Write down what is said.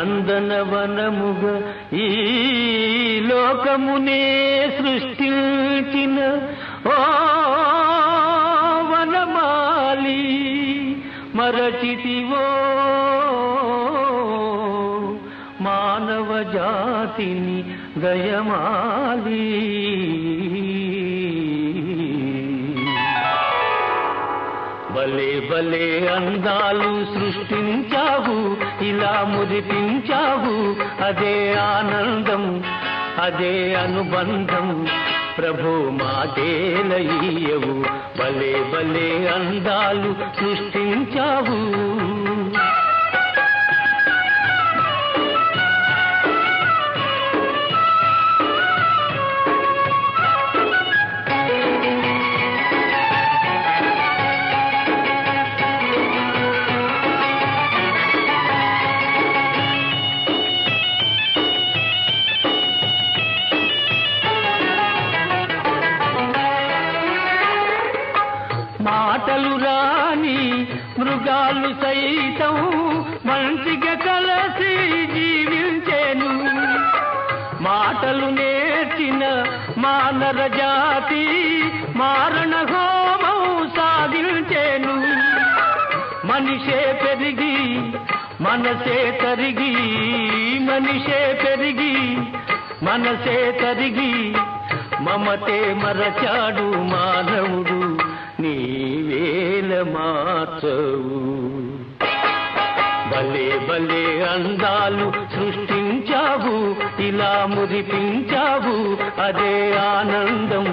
నందనవనముగా ఈ లోకమునే సృష్టించిన ఓ వనమాలి మరచితివో మానవ జాతిని దయమాలి. భలే భలే అందాలు సృష్టించావు, ఇలా మురిపించావు, అదే ఆనందం, అదే అనుబంధం. ప్రభు మాటేలయ్యవు, భలే భలే అందాలు సృష్టించావు. మాటలు రాని మృగాలు సైతం మంచిగా కలసి జీవించేను. మాటలు నేర్చిన మానవ జాతి మారణ హోమం సాగించేను. మనిషే పెరిగి మనసే తరిగి, మనిషే పెరిగి మనసే తరిగి, మమతే మరచాడు మానవుడు, నీవేల మార్చవు. భలే భలే అందాలు సృష్టించావు, ఇలా మురిపించావు, అదే ఆనందం.